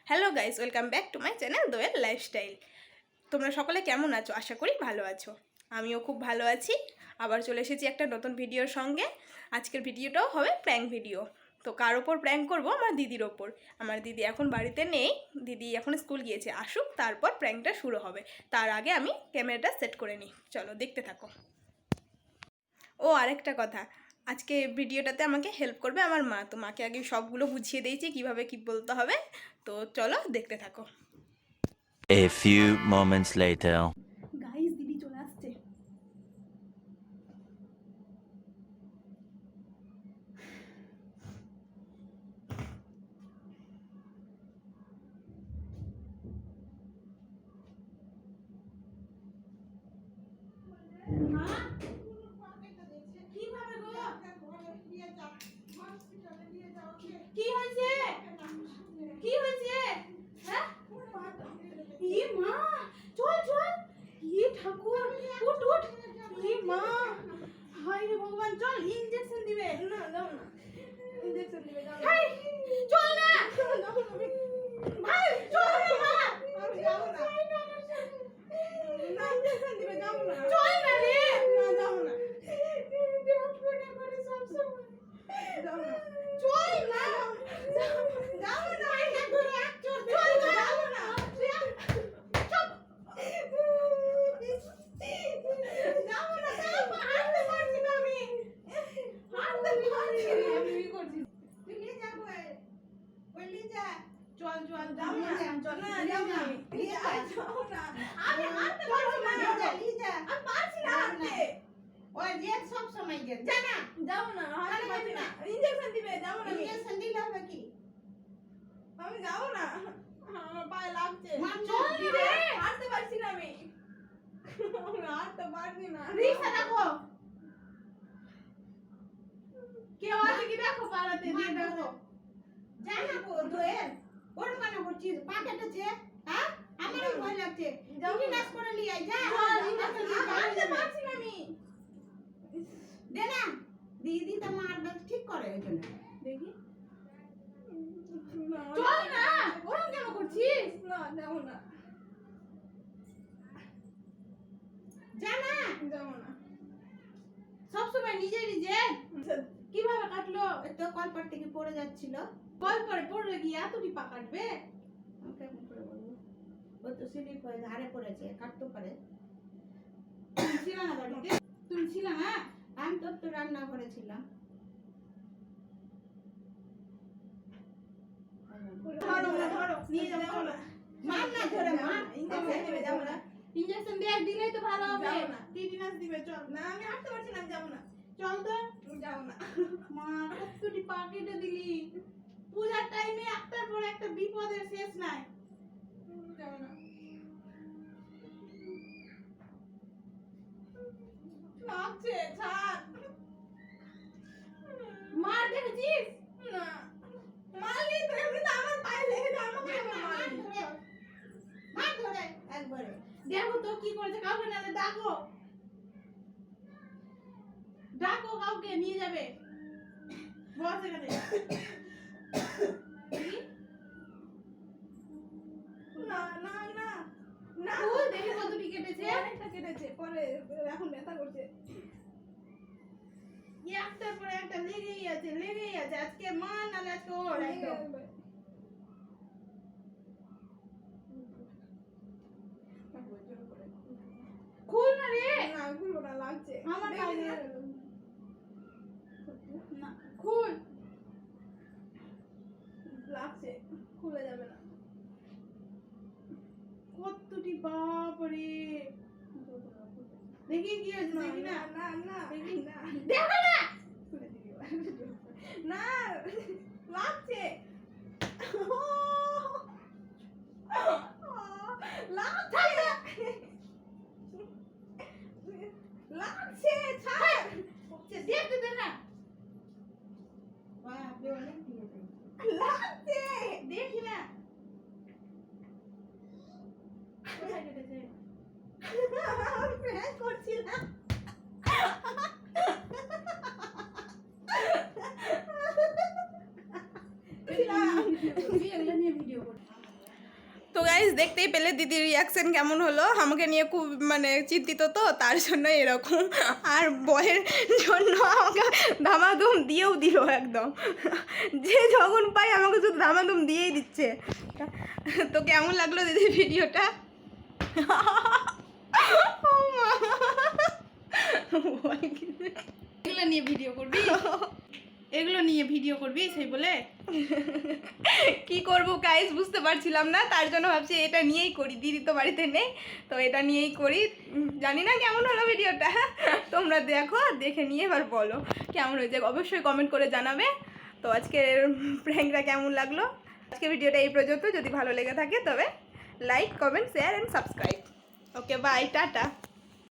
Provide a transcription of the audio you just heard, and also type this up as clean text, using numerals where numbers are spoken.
Hello guys, welcome back to my channel Doyel lifestyle. তোমরা সকলে কেমন আছো? আশা করি ভালো আছো। আমিও খুব ভালো আছি। আবার চলে এসেছি একটা নতুন ভিডিওর সঙ্গে। আজকের ভিডিওটাও হবে প্র্যাঙ্ক ভিডিও। তো কার ওপর প্র্যাঙ্ক করব? আমার দিদির ওপর। আমার দিদি এখন বাড়িতে নেই, দিদি এখন স্কুল গিয়েছে। আসুক, তারপর প্র্যাঙ্কটা শুরু হবে। তার আগে আমি ক্যামেরাটা সেট করে নিই। চলো দেখতে থাকো। ও আরেকটা কথা, আজকে ভিডিওটাতে আমাকে হেল্প করবে আমার মা। তো মাকে আগে সবগুলো বুঝিয়ে দিয়েছি কিভাবে কি বলতে হবে। তো চলো দেখতে থাকো। A few moments later. Guys, দিদি চলে আসছে। কি হয়েছে? কি হয়েছে? হ্যাঁ? ই মা, চল চল। ই ঠাকুর, উঠ উঠ। ই মা, হায় রে ভগবান, চল ইনজেকশন দিবে। না দাও না, ইনজেকশন দিবে। হাই, চল না। ভাই চল না মা। আমি যাব না। না, ইনজেকশন দিবে, যাব না। চল না রে। না যাব না। ডক্টর করে সব সময়। যাব না। চল না। যাব না। এটা করে এক চল। চল না। যাব না। চুপ। যাব না। যাব না। হাঁটতে পারছি না আমি। হাঁটতে পারছি না। আমি কি করছি? তুই নিয়ে যাব। ওই নিয়ে যা। চল চল, যাব না। চল না, যাব না। নিয়ে যা। যাব না। আমি হাঁটতে পারছি না। নিয়ে যা। আমি পারছি না হাঁটতে। ওই যে সব সময় যে যা না। যাব না, হাঁটতে পারছি না। ইনজেকশন দিবে, যাব না। ইনজেকশন দিলে হবে কি? আমি যাব না। আমার পায়ে লাগছে। চল রে, হাঁটতে পারছি না আমি। হাঁটতে পারছি না। রিক্সা ডাকো। কেউ আছে কি দেখো পাড়াতে? দিয়ে দেখো। যা না গো দোয়েল। ওর কেন করছিস? পা কেটেছে? হ্যাঁ? আমারও ভয় লাগছে। তুই নাচ করে নিয়ে আয়। যা। হাঁটতে পারছি না আমি। দে না। দিদি তো মারবে, ঠিক করে এখানে। দেখি। চল না। ওরকম কেন করছিস? না, যাবো না। যা না। যাবো না। সবসময় নিজে নিজে কিভাবে কাটলো? তো কলপার থেকে পড়ে যাচ্ছিল। কলপারে পড়লে কি এতটি পা কাটবে? কেমন করে বলবো? ও তো স্লিপ হয়ে ধারে পড়েছে, কাটতে পারে। ছিল না বাড়িতে? তুমি ছিল না? আমি তো রান্না করেছিলাম। ইনজেকশন দিলেই তো ভালো হবে। টিটিনাস দিবে। চল না, আমি হাঁটতে পারছি না, যাব না। চল তো। যাব না। মা, কতটি পা কেটে দিলি। পূজার টাইমে একটার পর একটা বিপদের শেষ নাই। যাব না। লাগছে, ছাড়। মার দেখেছিস? না। মারলি তো, এমনি তো আমার পায়ে লেগে যায়। আমাকে মারলি। মার ধরে একবারে। দেখো তো কি করেছে, কাউকে নালে ডাকো। ডাকো কাউকে, নিয়ে যাবে। বস এখানে। না না না না। ও দেখে কতটি কেটেছে? অনেকটা কেটেছে। পরে এখন ব্যথা করছে। একটার পরে একটা লেগেই আছে, লেগেই আছে। আজকে মা নালে আজকে ওর একদম। খুল না রে। না, খুলবো না, লাগছে। আমার পায়ে না, খুল। লাগছে, খুলে যাবে না। কতটি বাপ রে। দেখি কি হয়েছে, দেখি না। না না দেখি না, দেখো না। খুলে দিবি না, লাগছে। লাগছে, লাগছে, ছাড়। দেখতে দে না। লাগছে, দেখি না। কোথায় কেটেছে? প্র্যাঙ্ক করছিলাম। ভিডিও তো গাইস দেখতেই পেলে দিদির রিয়াকশন কেমন হলো, আমাকে নিয়ে খুব মানে চিন্তিত, তো তার জন্য এরকম। আর বয়ের জন্য আমাকে ধামাধুম দিয়েও দিল একদম, যে যখন পাই আমাকে শুধু ধামাধুম দিয়েই দিচ্ছে। তো কেমন লাগলো দিদি ভিডিওটা? এগুলো নিয়ে ভিডিও করবি, এগুলো নিয়ে ভিডিও করবি সেই বলে কি করবো গাইস বুঝতে পারছিলাম না, তার জন্য ভাবছি এটা নিয়েই করি। দিদি তো বাড়িতে নেই, তো এটা নিয়েই করি। জানি না কেমন হলো ভিডিওটা, তোমরা দেখো, দেখে নিয়ে এবার বলো কেমন হয়েছে, অবশ্যই কমেন্ট করে জানাবে। তো আজকের প্র্যাঙ্কটা কেমন লাগলো, আজকে ভিডিওটা এই পর্যন্ত। যদি ভালো লেগে থাকে তবে like, comment, share and subscribe. Okay bye, tata.